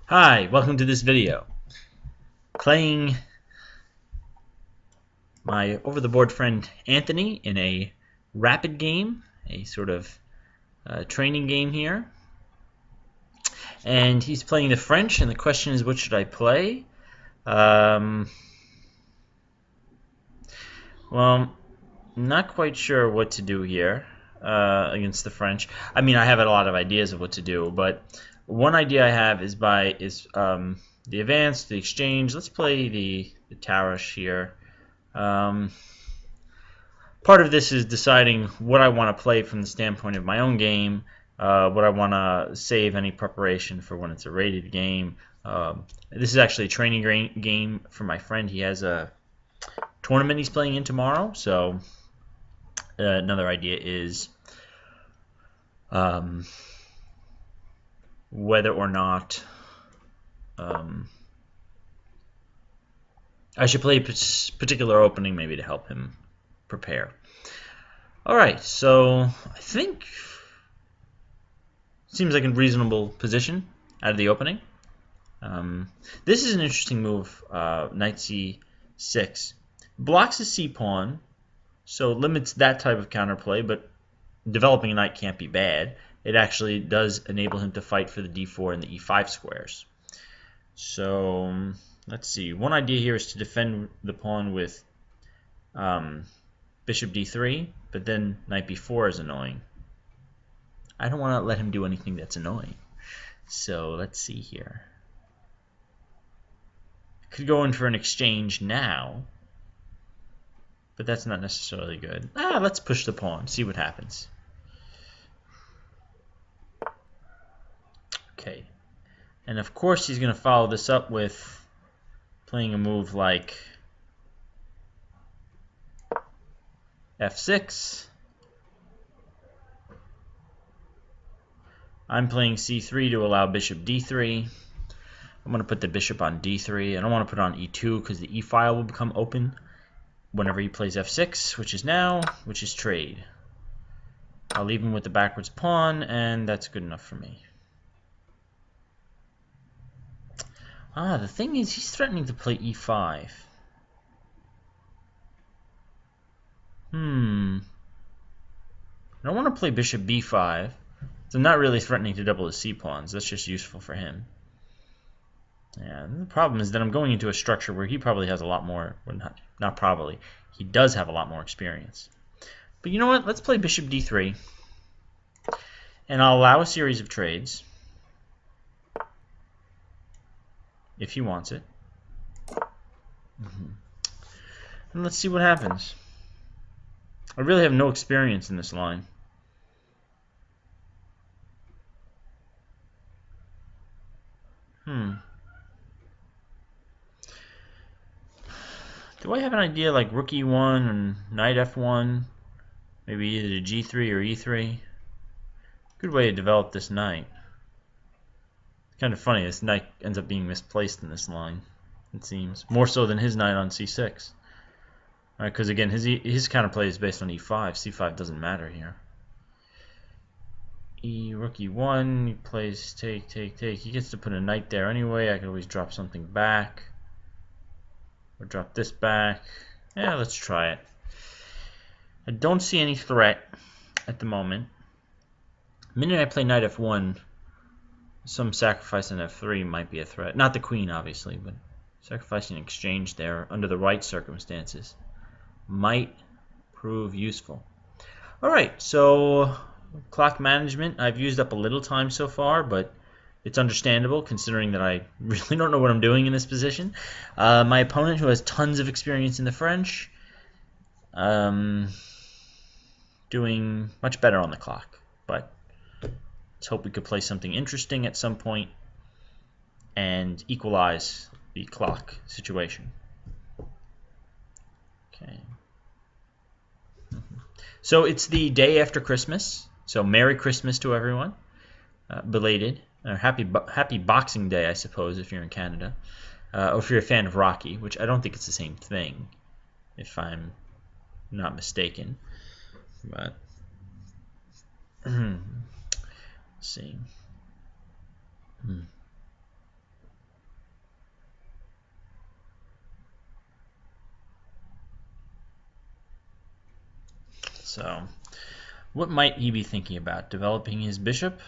Hi, welcome to this video. Playing my over-the-board friend Anthony in a rapid game, a sort of training game here. And he's playing the French, and the question is, what should I play? Well, not quite sure what to do here against the French. I mean, I have a lot of ideas of what to do, but one idea I have is the advance, the exchange. Let's play the Tarrasch here. Part of this is deciding what I want to play from the standpoint of my own game, what I want to save any preparation for when it's a rated game. This is actually a training game for my friend. He has a tournament he's playing in tomorrow, so another idea is whether or not I should play a particular opening maybe to help him prepare. Alright, so I think seems like a reasonable position out of the opening. This is an interesting move, knight c6. Blocks the c-pawn, so it limits that type of counterplay, but developing a knight can't be bad. It actually does enable him to fight for the d4 and the e5 squares. So let's see. One idea here is to defend the pawn with bishop d3, but then knight b4 is annoying. I don't want to let him do anything that's annoying. So let's see here. I could go in for an exchange now, but that's not necessarily good. Let's push the pawn, see what happens. Okay. And of course he's going to follow this up with playing a move like f6. I'm playing c3 to allow bishop d3. I'm going to put the bishop on d3. I don't want to put it on e2 because the e file will become open whenever he plays f6, which is trade. I'll leave him with the backwards pawn, and that's good enough for me. The thing is, he's threatening to play e5. I don't want to play bishop b5. So I'm not really threatening to double his c-pawns. That's just useful for him. Yeah, the problem is that I'm going into a structure where he probably has a lot more, well, not probably, he does have a lot more experience. But you know what? Let's play bishop d3. And I'll allow a series of trades if he wants it. And let's see what happens. I really have no experience in this line. Do I have an idea like rook e1 and knight f1? Maybe either g3 or e3? Good way to develop this knight. It's kind of funny, this knight ends up being misplaced in this line, it seems. More so than his knight on c6. Because again, his counterplay is based on e5. c5 doesn't matter here. Rook e1, he plays take. He gets to put a knight there anyway. I can always drop something back. Or drop this back. Yeah, let's try it. I don't see any threat at the moment. The minute I play knight f1, some sacrifice on f3 might be a threat. Not the queen, obviously, but sacrificing exchange there under the right circumstances might prove useful. Alright, so clock management. I've used up a little time so far, but it's understandable considering that I really don't know what I'm doing in this position. My opponent, who has tons of experience in the French, doing much better on the clock. But let's hope we could play something interesting at some point and equalize the clock situation. Okay. So it's the day after Christmas. So Merry Christmas to everyone. Belated. Or happy Boxing Day, I suppose, if you're in Canada. Or if you're a fan of Rocky, which I don't think it's the same thing, if I'm not mistaken. But let's see. So, what might he be thinking about? Developing his bishop?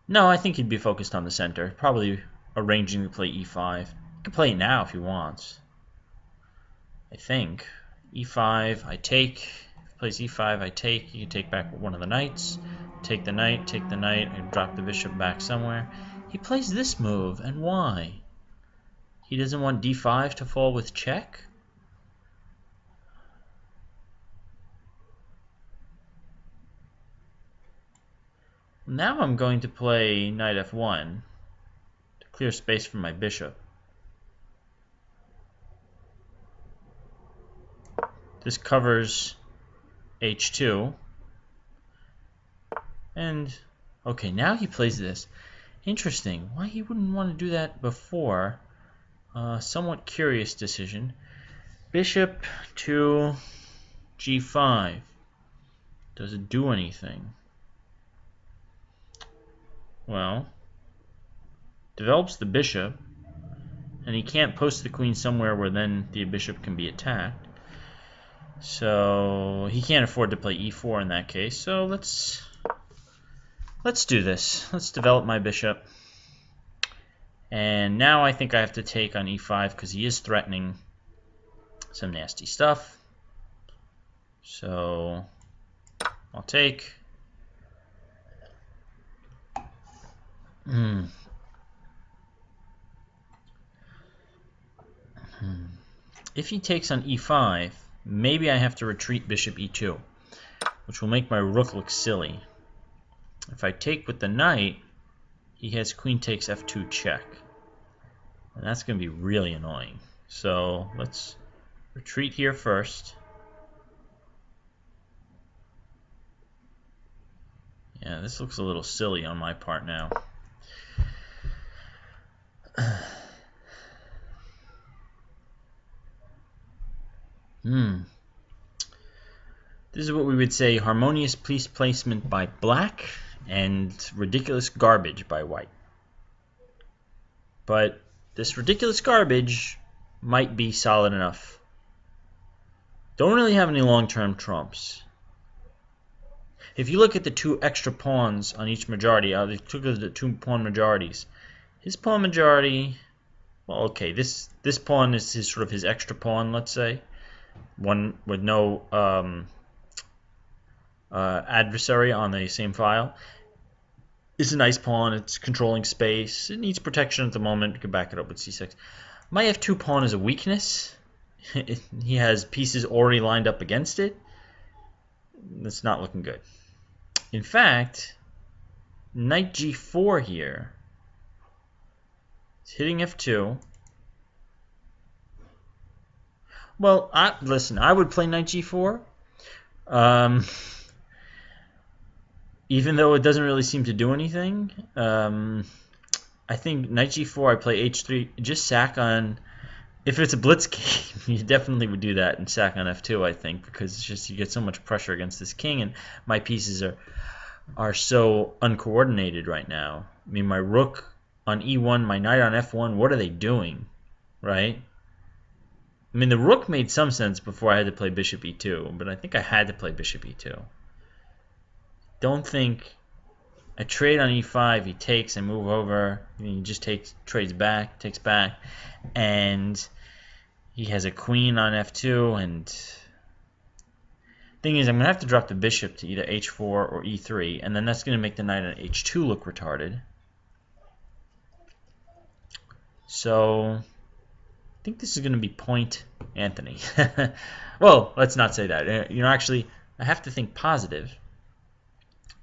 No, I think he'd be focused on the center. Probably arranging to play e5. He can play it now if he wants. I think. e5, I take. If he plays e5, I take. He can take back one of the knights. Take the knight, and drop the bishop back somewhere. He plays this move, and why? He doesn't want d5 to fall with check? Now I'm going to play knight f1 to clear space for my bishop. This covers h2. And, okay, now he plays this. Interesting. Why he wouldn't want to do that before? Somewhat curious decision. Bishop to g5. Does it do anything? Well, develops the bishop, and he can't post the queen somewhere where then the bishop can be attacked. So he can't afford to play e4 in that case. So let's do this. Let's develop my bishop. And now I think I have to take on e5 because he is threatening some nasty stuff. So I'll take. If he takes on e5, maybe I have to retreat bishop e2, which will make my rook look silly. If I take with the knight, he has queen takes f2 check. And that's going to be really annoying. So let's retreat here first. Yeah, this looks a little silly on my part now. This is what we would say harmonious piece placement by black and ridiculous garbage by white. But this ridiculous garbage might be solid enough. Don't really have any long-term trumps. If you look at the two extra pawns on each majority, the two pawn majorities, his pawn majority, well, okay, this pawn is sort of his extra pawn, let's say, one with no adversary on the same file. It's a nice pawn. It's controlling space. It needs protection at the moment. You can back it up with c6. My f2 pawn is a weakness. He has pieces already lined up against it. It's not looking good. In fact, knight g4 here. It's hitting f2. Well, listen, I would play knight g4. Even though it doesn't really seem to do anything. I think knight g4, I play h3, just sack on. If it's a blitz game, you definitely would do that and sack on f2, I think, because it's just you get so much pressure against this king, and my pieces are so uncoordinated right now. I mean, my rook on e1, my knight on f1, what are they doing, right? I mean, the rook made some sense before I had to play bishop e2, but I think I had to play bishop e2. Don't think I trade on e5, he takes, I move over, he just takes back, and he has a queen on f2, and thing is, I'm going to have to drop the bishop to either h4 or e3, and then that's going to make the knight on h2 look retarded. So I think this is going to be point Anthony. Well, let's not say that. You know, actually, I have to think positive.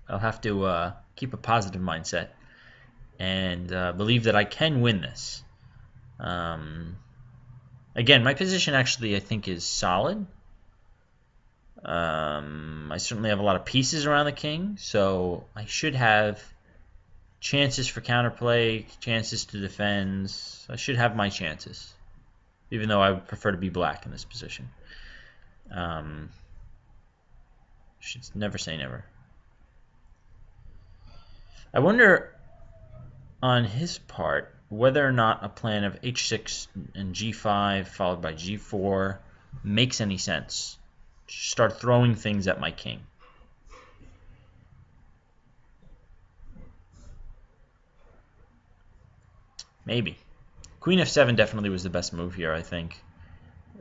I'll have to keep a positive mindset and believe that I can win this. Again, my position actually I think is solid. I certainly have a lot of pieces around the king, so I should have chances for counterplay, chances to defend. I should have my chances, even though I would prefer to be black in this position. Should never say never. I wonder on his part whether or not a plan of h6 and g5 followed by g4 makes any sense. start throwing things at my king. Maybe. Queen f7 definitely was the best move here, I think.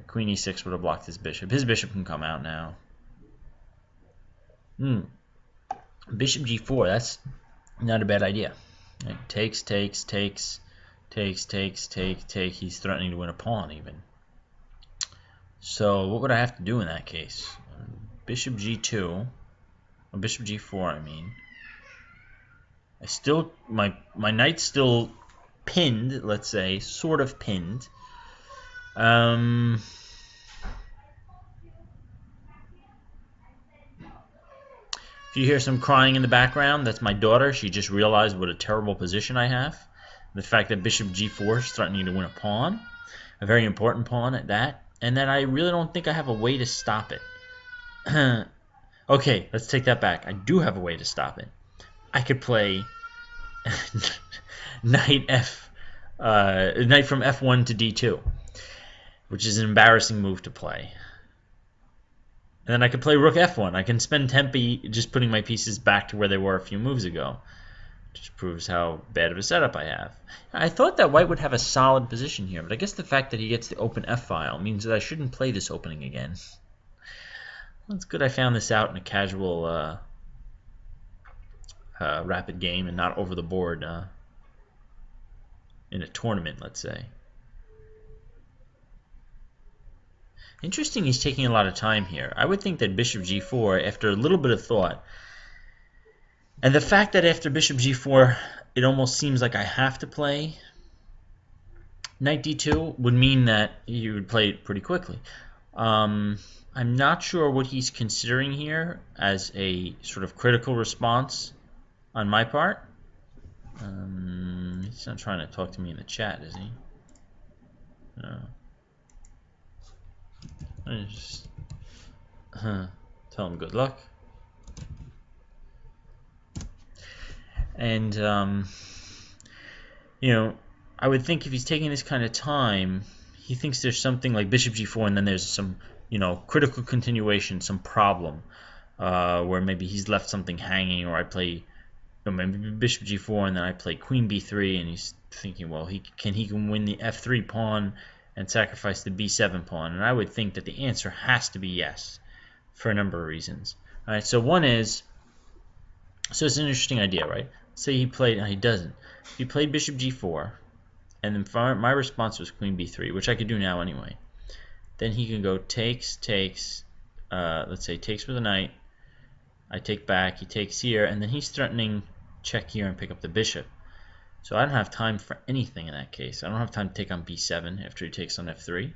Queen e6 would have blocked his bishop. His bishop can come out now. Bishop g4, that's not a bad idea. Right. Takes. He's threatening to win a pawn even. So what would I have to do in that case? Bishop g2, or bishop g4, I mean. I still, my knight's still pinned, let's say, sort of pinned. If you hear some crying in the background, that's my daughter. She just realized what a terrible position I have. The fact that bishop g4 is threatening to win a pawn, a very important pawn at that, and that I really don't think I have a way to stop it. Okay, let's take that back. I do have a way to stop it. I could play knight from f1 to d2, which is an embarrassing move to play. And then I could play rook f1. I can spend tempi just putting my pieces back to where they were a few moves ago. Just proves how bad of a setup I have. I thought that white would have a solid position here, but I guess the fact that he gets the open f-file means that I shouldn't play this opening again. Well, it's good I found this out in a casual rapid game and not over the board in a tournament, let's say. Interesting, he's taking a lot of time here. I would think that bishop g4, after a little bit of thought, and the fact that after bishop g4 it almost seems like I have to play knight d2 would mean that you would play it pretty quickly. I'm not sure what he's considering here as a sort of critical response on my part. He's not trying to talk to me in the chat, is he? No. I just tell him good luck. And you know, I would think if he's taking this kind of time, he thinks there's something like bishop g4, and then there's some, you know, critical continuation, some problem where maybe he's left something hanging, or I play, or maybe bishop g4 and then I play queen b3, and he's thinking, well, he can win the f3 pawn and sacrifice the b7 pawn. And I would think that the answer has to be yes, for a number of reasons. All right, so one is, so it's an interesting idea, right? Say he played, no, he doesn't. He played bishop g4, and then my response was queen b3, which I could do now anyway. Then he can go takes, let's say takes with a knight. I take back, he takes here, and then he's threatening check here and pick up the bishop. So I don't have time for anything in that case. I don't have time to take on b7 after he takes on f3.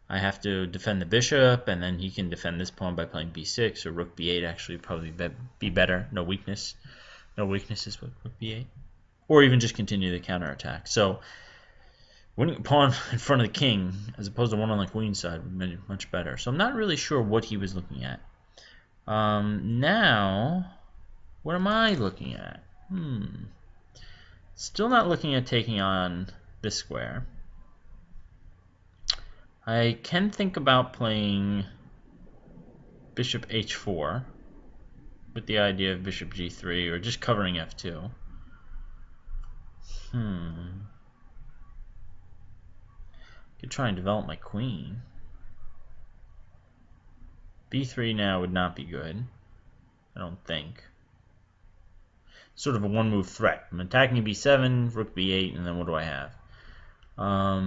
I have to defend the bishop, and then he can defend this pawn by playing b6, or rook b8 actually probably be better. No weakness. No weaknesses with rook b8. Or even just continue the counterattack. So winning a pawn in front of the king, as opposed to one on the queen side, would be much better. So I'm not really sure what he was looking at. Now, what am I looking at? Still not looking at taking on this square. I can think about playing bishop h4 with the idea of bishop g3, or just covering f2. Could try and develop my queen. b3 now would not be good, I don't think. Sort of a one-move threat. I'm attacking b7, rook b8, and then what do I have? Now,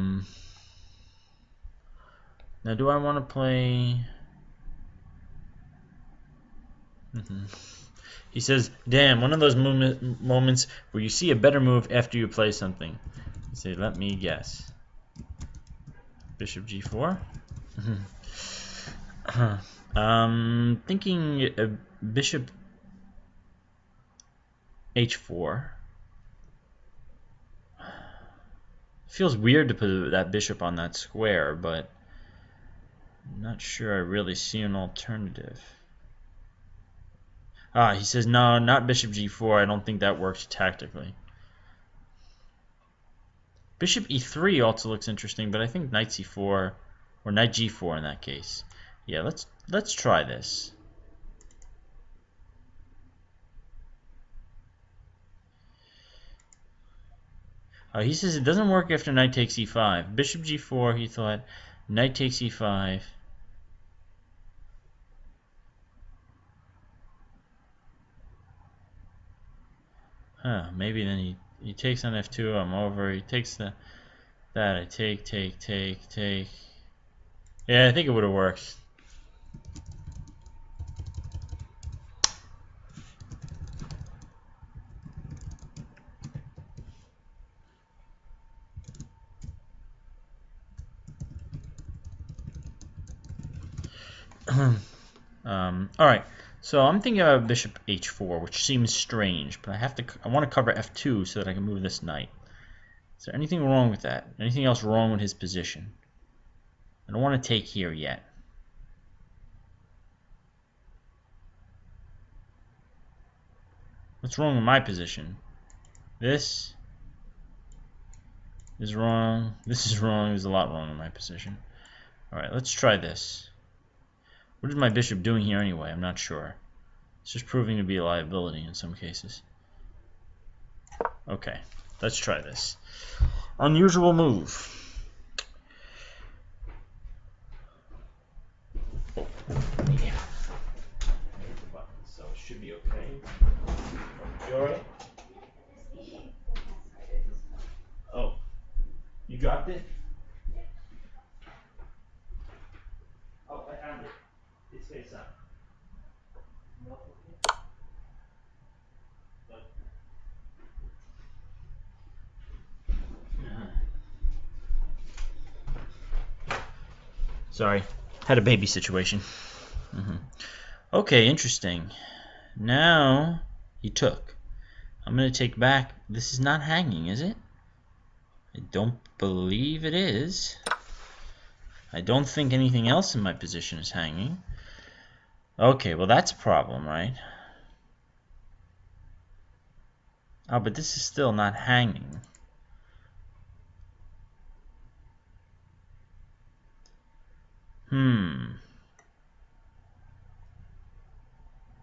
do I want to play... He says, damn, one of those moments where you see a better move after you play something. You say, let me guess. Bishop g4? Thinking bishop h4. Feels weird to put that bishop on that square, but I'm not sure I really see an alternative. He says, no, not bishop g4. I don't think that works tactically. Bishop e3 also looks interesting, but I think knight c4 or knight g4 in that case. Yeah, let's let's try this. He says it doesn't work after knight takes e5. Bishop g4, he thought. Knight takes e5. Huh, maybe then he takes on f2, I'm over. He takes that, I take. Yeah, I think it would have worked. Alright, so I'm thinking about bishop h4, which seems strange, but I want to cover f2 so that I can move this knight. Is there anything wrong with that? Anything else wrong with his position? I don't want to take here yet. What's wrong with my position? This is wrong. This is wrong. There's a lot wrong in my position. Alright, let's try this. What is my bishop doing here anyway? I'm not sure. It's just proving to be a liability in some cases. Okay, let's try this. Unusual move. Oh, yeah. So it should be okay. You alright? Oh, you dropped it? Oh, I found it. It's face up. Sorry, had a baby situation. Okay, interesting. Now he took. I'm going to take back. This is not hanging, is it? I don't believe it is. I don't think anything else in my position is hanging. Okay, well that's a problem, right? Oh, but this is still not hanging.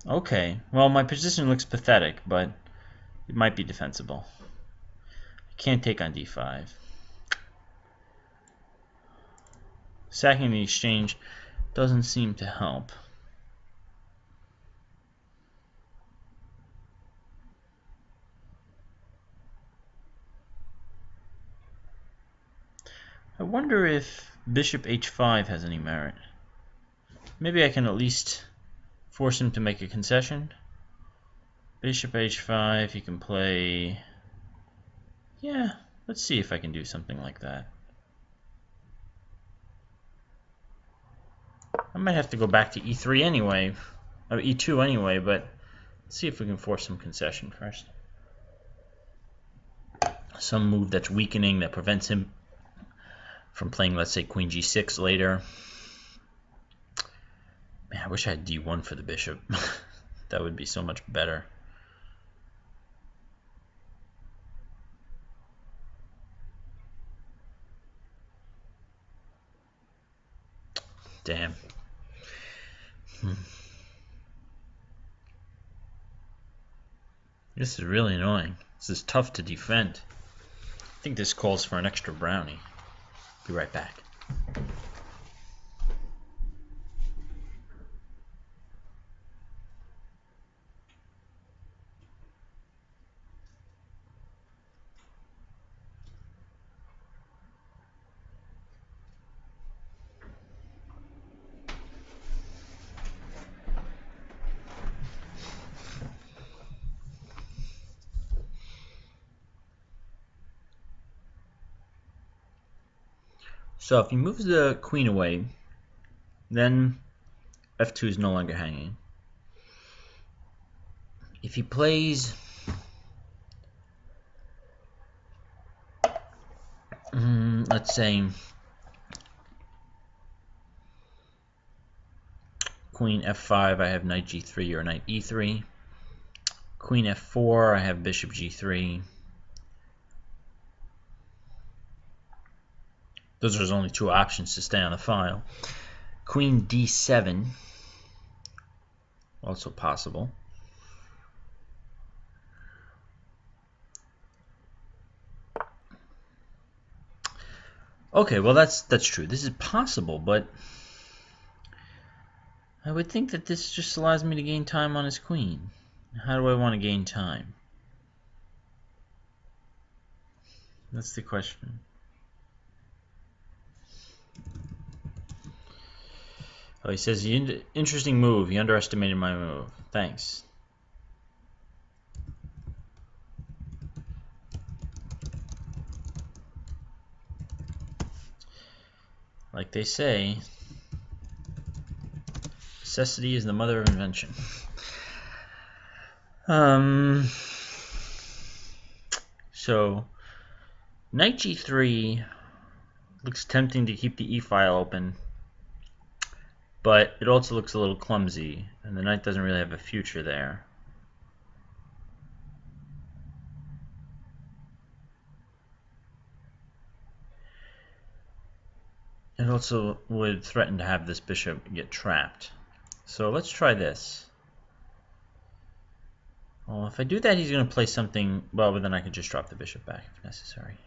Okay, well my position looks pathetic, but it might be defensible. I can't take on d5. Sacking the exchange doesn't seem to help. I wonder if bishop h5 has any merit. Maybe I can at least force him to make a concession. Bishop h5, he can play... Yeah, let's see if I can do something like that. I might have to go back to e3 anyway, or e2 anyway, but let's see if we can force some concession first. Some move that's weakening, that prevents him from playing, let's say, queen g6 later. Man, I wish I had d1 for the bishop. That would be so much better. Damn. This is really annoying. This is tough to defend. I think this calls for an extra brownie. Be right back. So if he moves the queen away, then f2 is no longer hanging. If he plays let's say queen f5, I have knight g3 or knight e3. Queen f4, I have bishop g3. Those are his only two options to stay on the file. Queen d7, Also possible. Okay, well that's true. This is possible, but I would think that this just allows me to gain time on his queen. How do I want to gain time? That's the question. Oh, he says, interesting move. He underestimated my move. Thanks. Like they say, necessity is the mother of invention. So, knight g3 looks tempting to keep the e-file open, but it also looks a little clumsy, and the knight doesn't really have a future there. It also would threaten to have this bishop get trapped. So let's try this. Well, if I do that, he's going to play something, well, but then I can just drop the bishop back if necessary.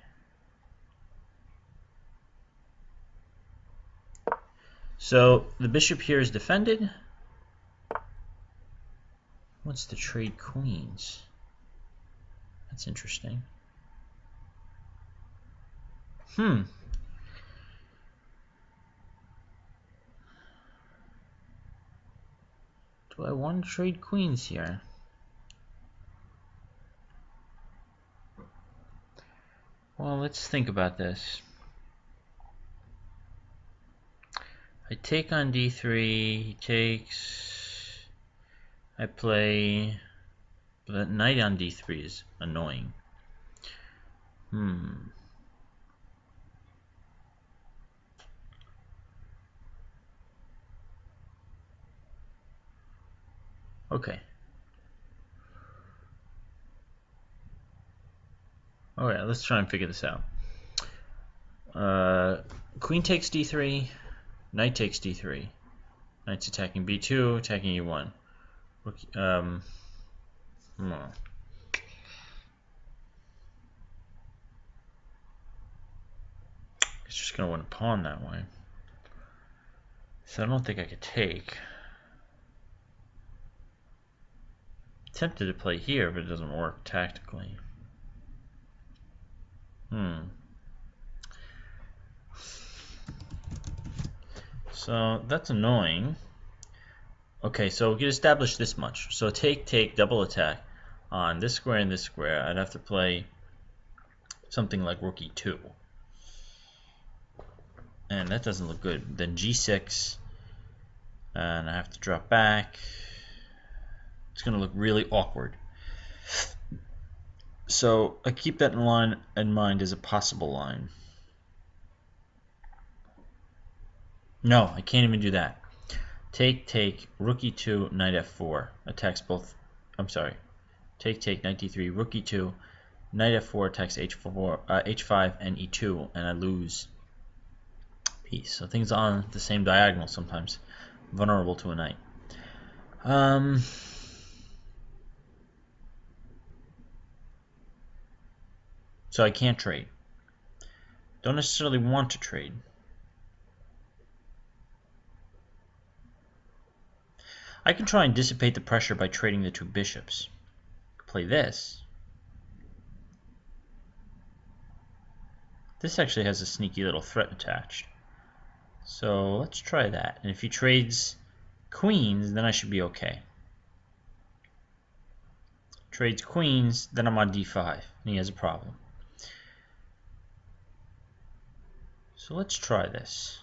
So the bishop here is defended. What's to trade queens? That's interesting. Do I want to trade queens here? Well, let's think about this. I take on d3, he takes, I play, but knight on d3 is annoying. Okay. Okay, let's try and figure this out. Queen takes d3, knight takes d3. Knight's attacking b2, attacking e1. It's just going to win a pawn that way. So I don't think I could take. Tempted to play here, but it doesn't work tactically. So that's annoying. Okay, so we can establish this much. So take, double attack on this square and this square. I'd have to play something like rook e2. And that doesn't look good. Then g6. And I have to drop back. It's going to look really awkward. So I keep that in mind as a possible line. No, I can't even do that. Take, rook e2, knight f4. Attacks both. I'm sorry. Take, knight d3, rook e2, knight f4 attacks h5 and e2, and I lose piece. So things on the same diagonal sometimes, vulnerable to a knight. So I can't trade. Don't necessarily want to trade. I can try and dissipate the pressure by trading the two bishops. Play this. This actually has a sneaky little threat attached. So let's try that. And if he trades queens, then I should be okay. Trades queens, then I'm on d5, and he has a problem. So let's try this.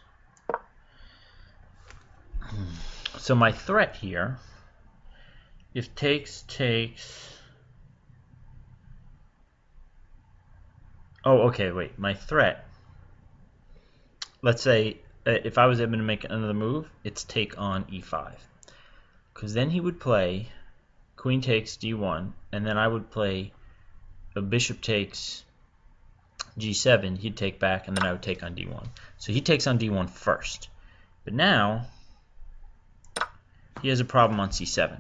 So my threat here, if takes, oh, okay, wait, my threat, let's say, if I was able to make another move, it's take on e5. Because then he would play queen takes d1, and then I would play a bishop takes g7, he'd take back, and then I would take on d1. So he takes on d1 first. But now, he has a problem on c7.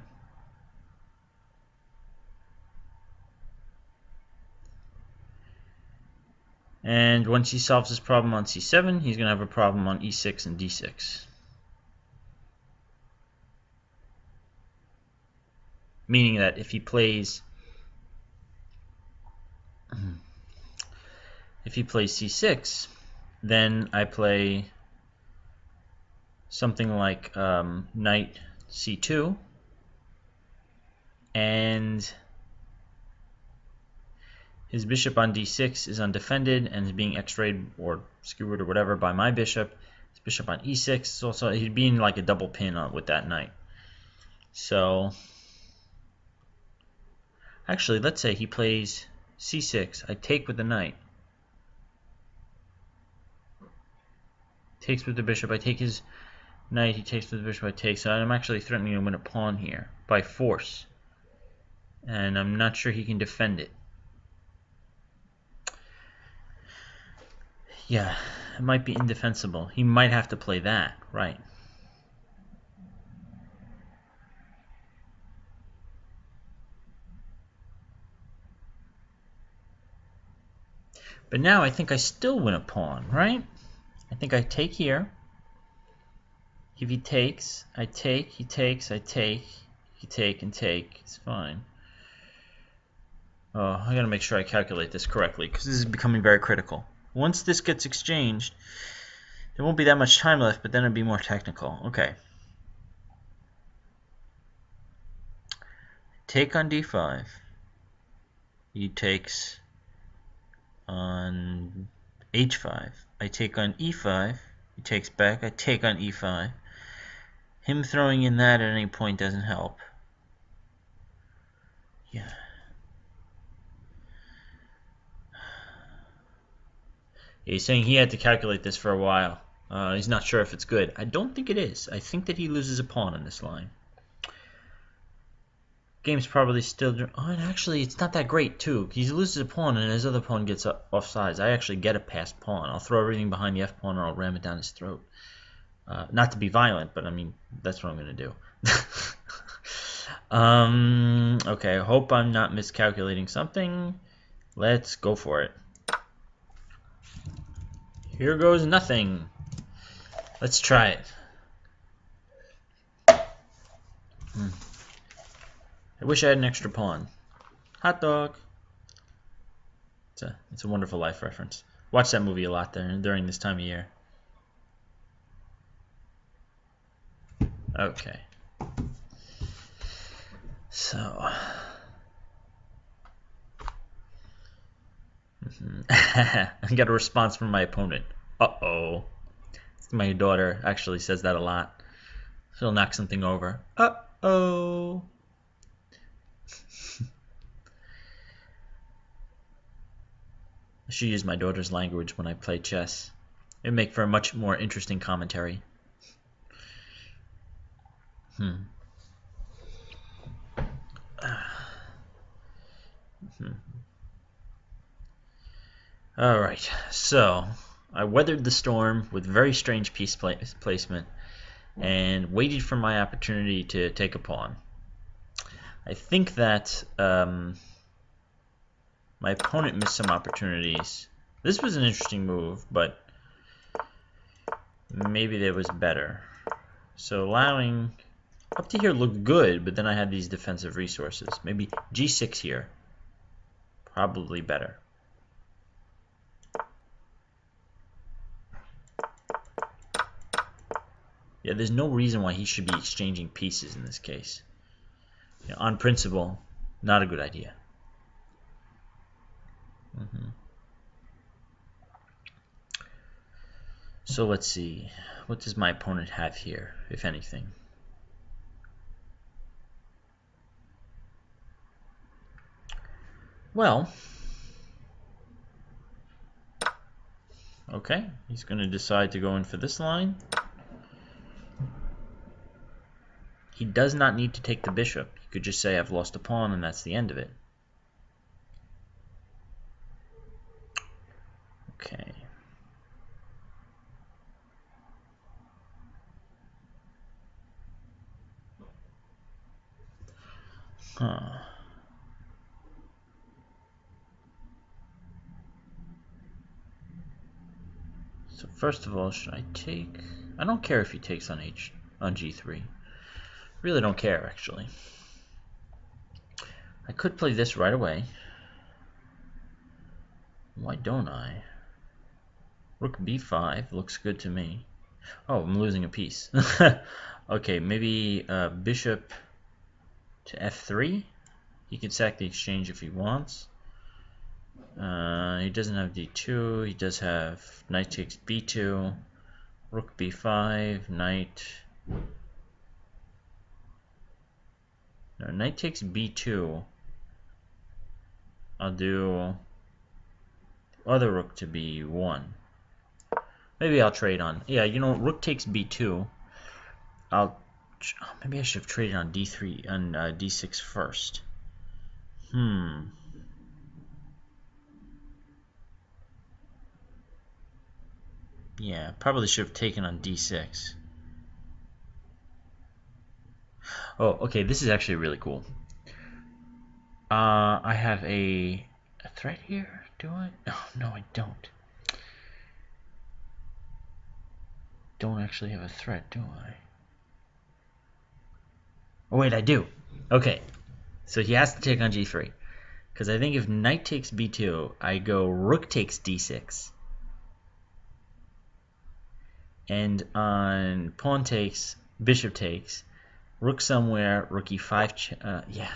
And once he solves his problem on c7, he's going to have a problem on e6 and d6. Meaning that if he plays c6, then I play something like knight c2, and his bishop on d6 is undefended and is being x-rayed or skewered or whatever by my bishop. His bishop on e6 is also, he'd be in like a double pin with that knight. So actually, let's say he plays c6. I take with the knight. Takes with the bishop. I take his knight. He takes with the bishop. I take. So I'm actually threatening to win a pawn here by force. And I'm not sure he can defend it. Yeah, it might be indefensible. He might have to play that, right? But now I think I still win a pawn, right? I think I take here. If he takes, I take, he takes, I take, he take and take. It's fine. Oh, I gotta make sure I calculate this correctly because this is becoming very critical. Once this gets exchanged, there won't be that much time left, but then it'll be more technical. Okay. Take on d5. He takes on h5. I take on e5. He takes back. I take on e5. Him throwing in that at any point doesn't help. Yeah. He's saying he had to calculate this for a while. He's not sure if it's good. I don't think it is. I think that he loses a pawn on this line. Game's probably still... Oh, and actually, it's not that great, too. He loses a pawn, and his other pawn gets offsides. I actually get a passed pawn. I'll throw everything behind the f-pawn, or I'll ram it down his throat. Not to be violent, but, I mean, that's what I'm going to do. Okay, I hope I'm not miscalculating something. Let's go for it. Here goes nothing. Let's try it. I wish I had an extra pawn. Hot dog. It's a Wonderful Life reference. Watch that movie a lot during this time of year. Okay. So. I got a response from my opponent. Uh-oh. My daughter actually says that a lot. She'll knock something over. Uh-oh. I should use my daughter's language when I play chess. It'd make for a much more interesting commentary. Alright, so I weathered the storm with very strange piece placement and waited for my opportunity to take a pawn. I think that my opponent missed some opportunities. This was an interesting move, but maybe there was better. So allowing up to here looked good, but then I had these defensive resources. Maybe g6 here. Probably better. Yeah, there's no reason why he should be exchanging pieces in this case. You know, on principle, not a good idea. So let's see. What does my opponent have here, if anything? Well, okay, he's going to decide to go in for this line. He does not need to take the bishop. He could just say, I've lost a pawn, and that's the end of it. Okay. So first of all, should I take? I don't care if he takes on G3. Really don't care, actually. I could play this right away. Why don't I? Rook b5 looks good to me. Oh, I'm losing a piece. Okay, maybe bishop to f3. He can sack the exchange if he wants. He doesn't have d2. He does have knight takes b2. Rook b5. Knight. No, knight takes b2. I'll do other rook to b1. Maybe I'll trade on. Yeah, you know, rook takes b2. Maybe I should have traded on d3 and d6 first. Yeah, probably should have taken on d6. Oh, okay, this is actually really cool. I have a threat here, do I? Oh, no, I don't. Don't actually have a threat, do I? Oh, wait, I do. Okay, so he has to take on g3. Because I think if knight takes b2, I go rook takes d6. And on pawn takes, bishop takes, rook somewhere, rook e5, yeah.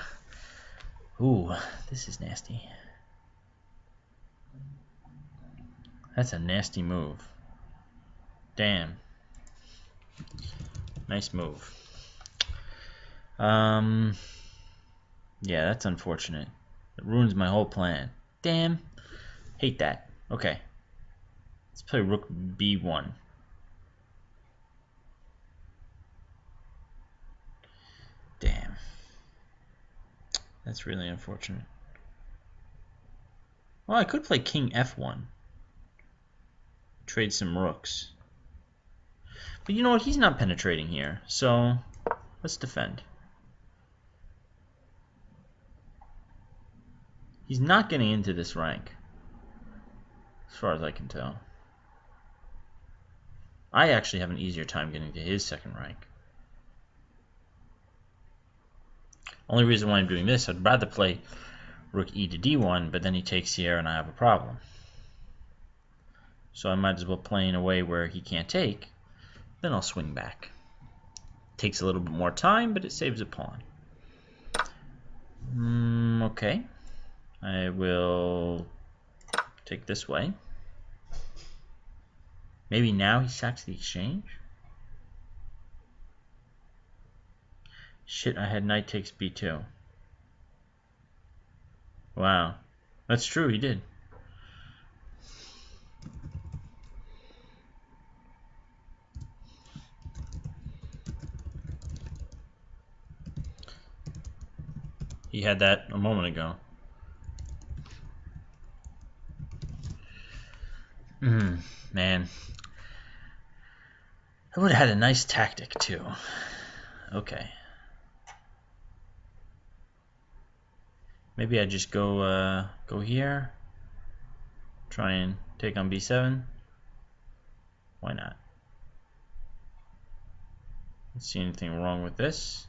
Ooh, this is nasty. That's a nasty move. Damn. Nice move. Yeah, that's unfortunate. It ruins my whole plan. Damn. Hate that. Okay. Let's play rook b1. Damn. That's really unfortunate. Well, I could play king f1. Trade some rooks. But you know what? He's not penetrating here. So, let's defend. He's not getting into this rank, as far as I can tell. I actually have an easier time getting to his second rank. Only reason why I'm doing this, I'd rather play rook e to d1, but then he takes here and I have a problem. So I might as well play in a way where he can't take, then I'll swing back. Takes a little bit more time, but it saves a pawn. Okay. I will take this way. Maybe now he sacks the exchange? Shit, I had knight takes b2. Wow. That's true, he did. He had that a moment ago. Man. I would have had a nice tactic too. Okay. Maybe I just go here. Try and take on b7. Why not? Don't see anything wrong with this.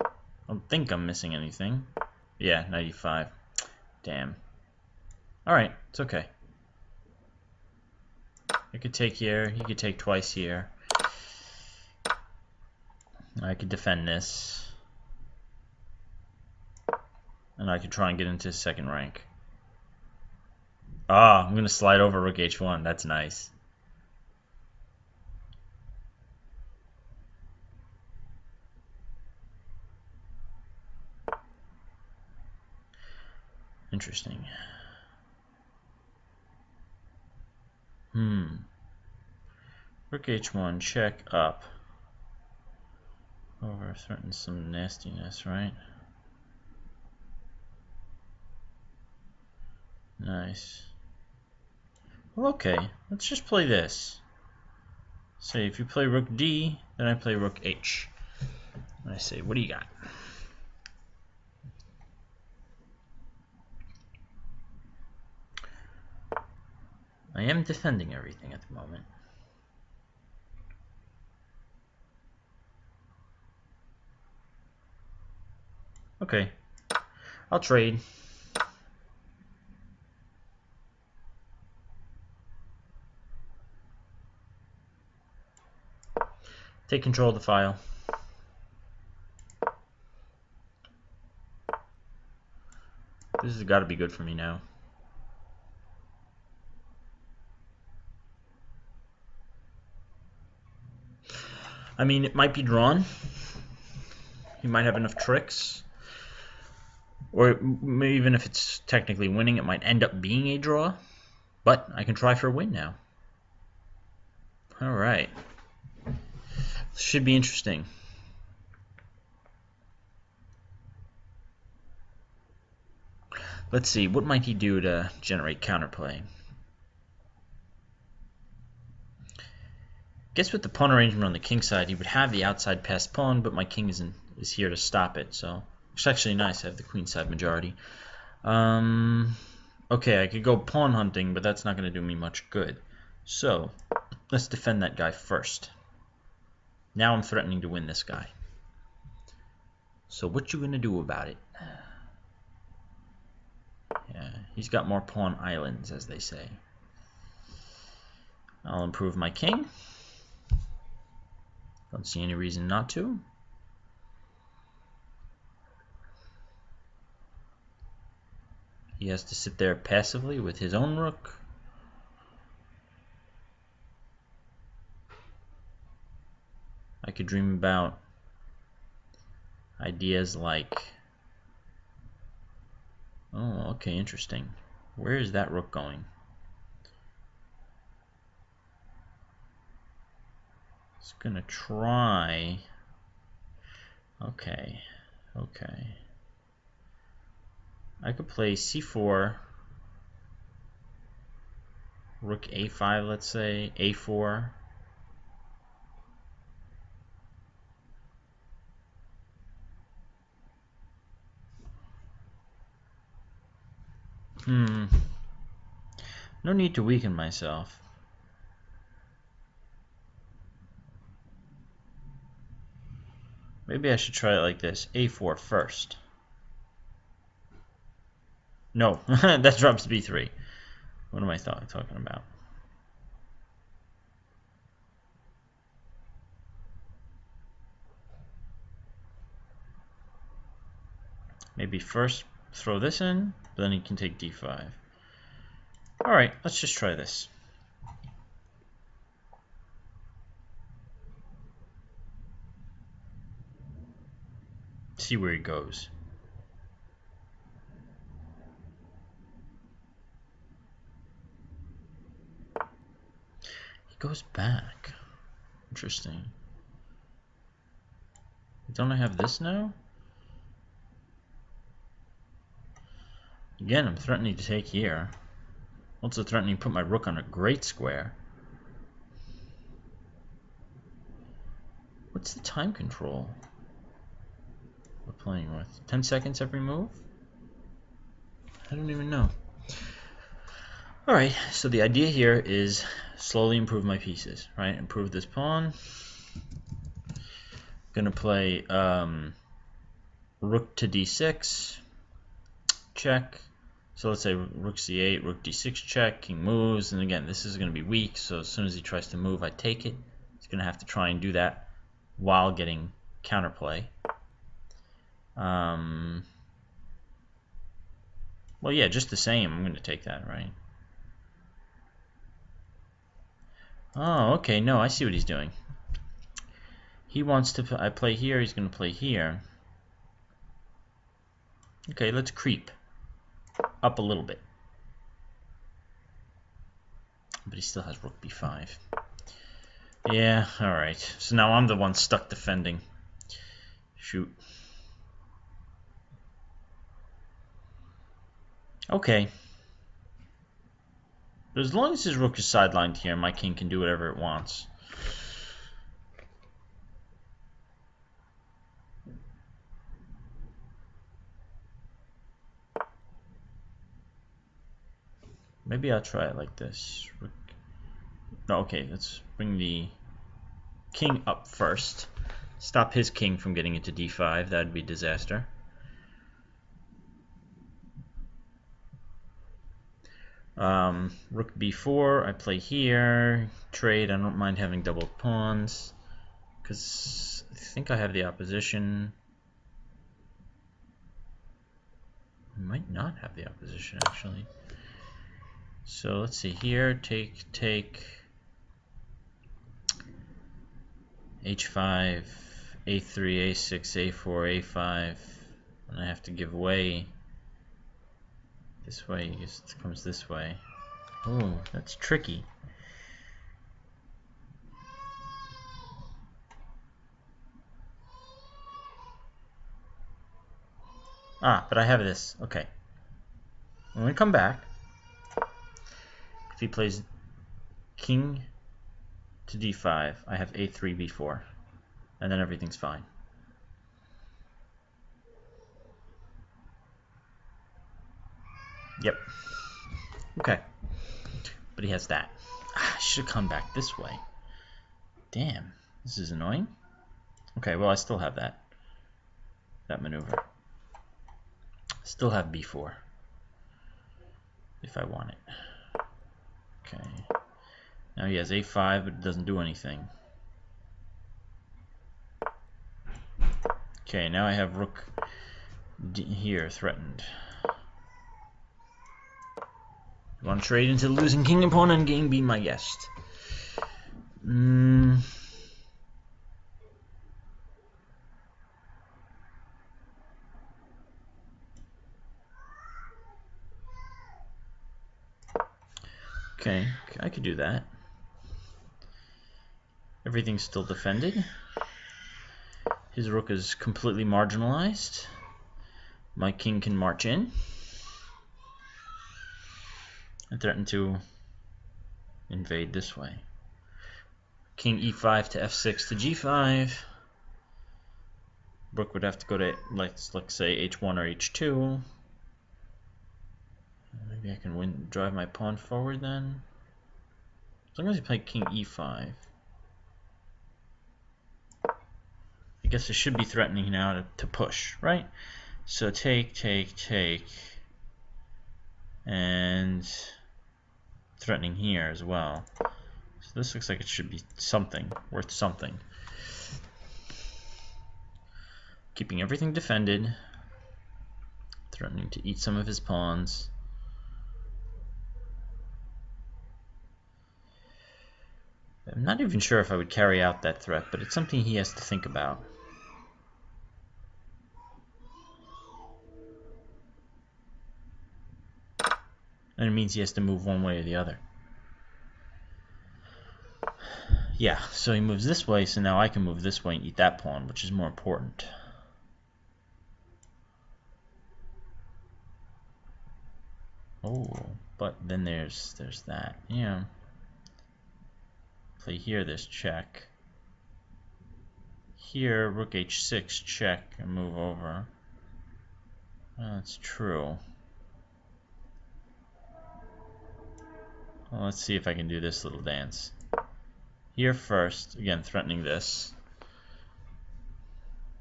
I don't think I'm missing anything. Yeah, 95. Damn. Alright, it's okay. I could take here, he could take twice here. I could defend this. And I could try and get into second rank. Ah, I'm gonna slide over rook h1, that's nice. Interesting. Rook h1, check up. Over threatens some nastiness, right? Nice. Well, okay, let's just play this. Say if you play rook d, then I play rook h. And I say, what do you got? I am defending everything at the moment. Okay, I'll trade. Take control of the file. This has got to be good for me now. I mean, it might be drawn. He might have enough tricks. Or even if it's technically winning, it might end up being a draw. But I can try for a win now. Alright. Should be interesting. Let's see, what might he do to generate counterplay? Guess with the pawn arrangement on the king side, he would have the outside passed pawn, but my king is here to stop it, so it's actually nice to have the queen side majority. Okay, I could go pawn hunting, but that's not going to do me much good. So, let's defend that guy first. Now I'm threatening to win this guy. So what you going to do about it? Yeah, he's got more pawn islands, as they say. I'll improve my king. Don't see any reason not to. He has to sit there passively with his own rook. I could dream about ideas like, oh, okay, interesting. Where is that rook going? It's gonna try. Okay, okay. I could play c4, rook a5, let's say, a4. No need to weaken myself. Maybe I should try it like this. a4 first. No, that drops b3. What am I talking about? Maybe first throw this in, but then he can take d5. Alright, let's just try this. See where he goes. He goes back. Interesting. Don't I have this now? Again, I'm threatening to take here. Also threatening to put my rook on a great square. What's the time control we're playing with? 10 seconds every move? I don't even know. Alright, so the idea here is slowly improve my pieces, right? Improve this pawn. Gonna play rook to d6, check. So let's say rook c8, rook d6 check, king moves, and again, this is going to be weak, so as soon as he tries to move, I take it. He's going to have to try and do that while getting counterplay. Well, yeah, just the same, I'm going to take that, right? Oh, okay, no, I see what he's doing. He wants to, I play here, he's going to play here. Okay, let's creep up a little bit. But he still has rook b5. Yeah, alright. So now I'm the one stuck defending. Shoot. Okay. But as long as his rook is sidelined here, my king can do whatever it wants. Maybe I'll try it like this. No, okay, let's bring the king up first. Stop his king from getting into d5. That'd be disaster. Rook b4. I play here. Trade. I don't mind having double pawns because I think I have the opposition. I might not have the opposition actually. So let's see here. Take. h5, a3, a6, a4, a5, and I have to give way. This way, it comes this way. Oh, that's tricky. Ah, but I have this. Okay. I'm going to come back. If he plays king to d5, I have a3, b4. And then everything's fine. Yep. Okay. But he has that. I should have come back this way. Damn. This is annoying. Okay, well, I still have that maneuver. Still have b4 if I want it. Okay. Now he has a5, but it doesn't do anything. Okay, now I have rook here threatened. You want to trade into the losing king and pawn endgame? Be my guest. Okay, I could do that. Everything's still defended. His rook is completely marginalized. My king can march in and threaten to invade this way. King e5 to f6 to g5. Rook would have to go to, let's say, h1 or h2. Maybe I can drive my pawn forward then. As long as you play king e5. I guess it should be threatening now to push, right? So take, and threatening here as well. So this looks like it should be something, worth something. Keeping everything defended, threatening to eat some of his pawns. I'm not even sure if I would carry out that threat, but it's something he has to think about. And it means he has to move one way or the other. Yeah, so he moves this way, so now I can move this way and eat that pawn, which is more important. Oh, but then there's that. Yeah. Play here, this check. Here, rook h6, check, and move over. That's true. Well, let's see if I can do this little dance. Here first, again threatening this.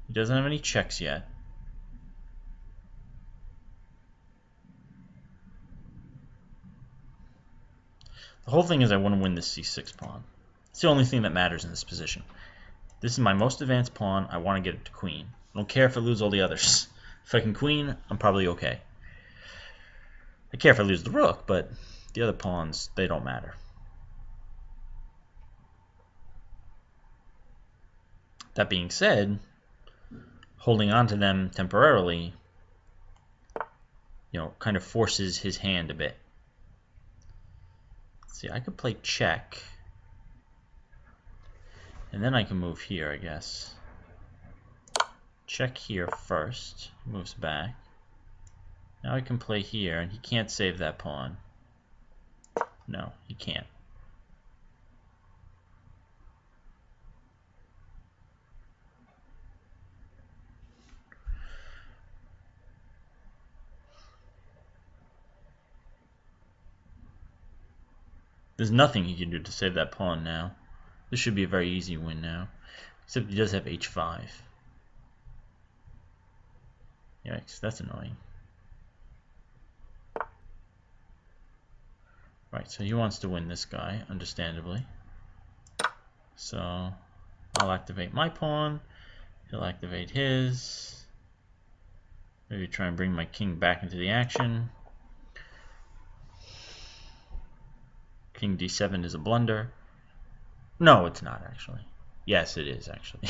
He doesn't have any checks yet. The whole thing is I want to win this c6 pawn. It's the only thing that matters in this position. This is my most advanced pawn. I want to get it to queen. I don't care if I lose all the others. If I can queen, I'm probably okay. I care if I lose the rook, but the other pawns, they don't matter. That being said, holding on to them temporarily, kind of forces his hand a bit. Let's see, I could play check. And then I can move here, I guess. Check here first. Moves back. Now I can play here, and he can't save that pawn. No, he can't. There's nothing he can do to save that pawn now. This should be a very easy win now. Except he does have h5. Yikes, that's annoying. Right, so he wants to win this guy, understandably. So I'll activate my pawn. He'll activate his. Maybe try and bring my king back into the action. King d7 is a blunder. No, it's not actually. Yes, it is actually.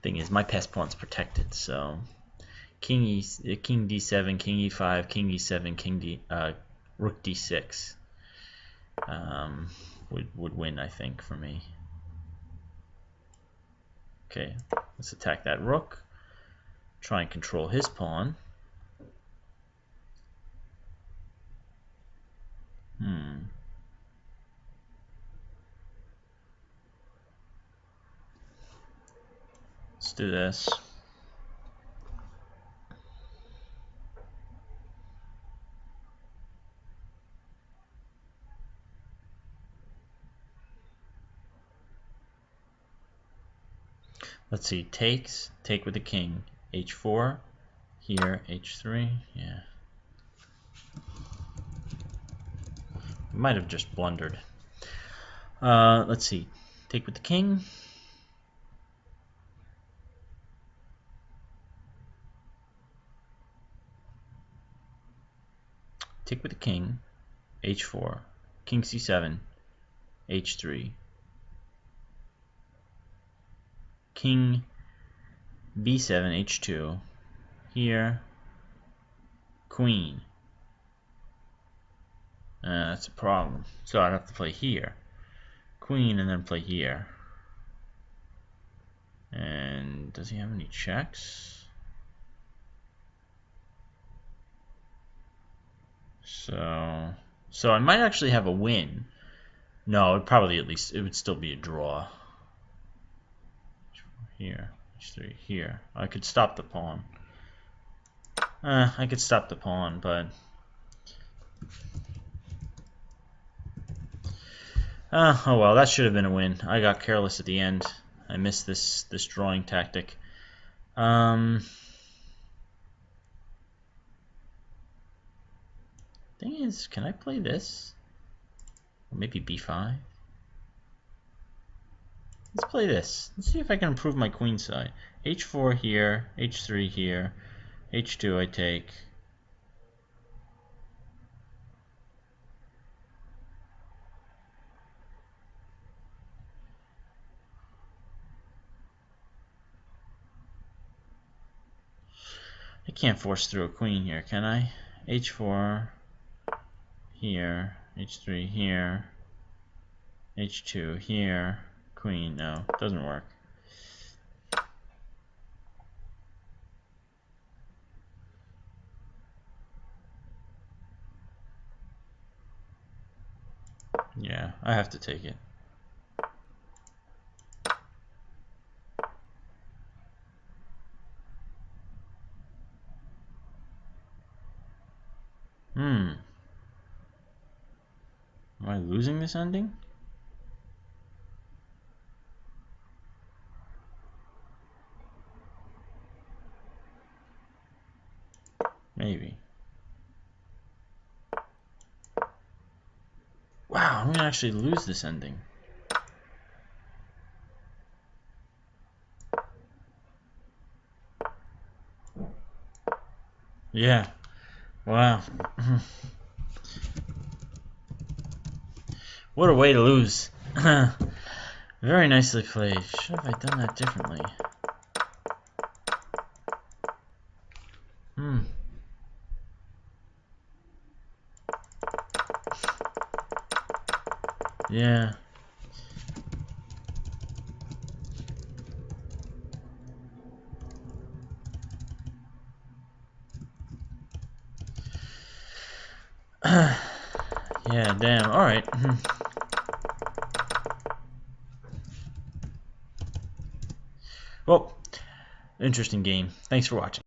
Thing is, my passed pawn's protected, so king d7, king e5, king e7, rook d6 would win, I think, for me. Okay, let's attack that rook. Try and control his pawn. Let's do this. Let's see, take with the king, h4, here, h3, yeah. Might have just blundered. Let's see, take with the king. Take with the king, h4, king c7, h3, king b7, h2, here, queen. That's a problem. So I'd have to play here, queen, and then play here. And does he have any checks? So I might actually have a win. No, it probably it would still be a draw. Here, h3, here. I could stop the pawn. I could stop the pawn, but oh well, that should have been a win. I got careless at the end. I missed this drawing tactic. Thing is, can I play this? Or maybe b5? Let's play this. Let's see if I can improve my queen side. h4 here, h3 here, h2 I take. I can't force through a queen here, can I? h4 here, h3 here, h2 here, queen. No, doesn't work. Yeah, I have to take it. Am I losing this ending? Maybe. Wow, I'm gonna actually lose this ending. Yeah. Wow. What a way to lose. Very nicely played. Should have I done that differently? Yeah. Yeah, damn. Alright. Well, interesting game. Thanks for watching.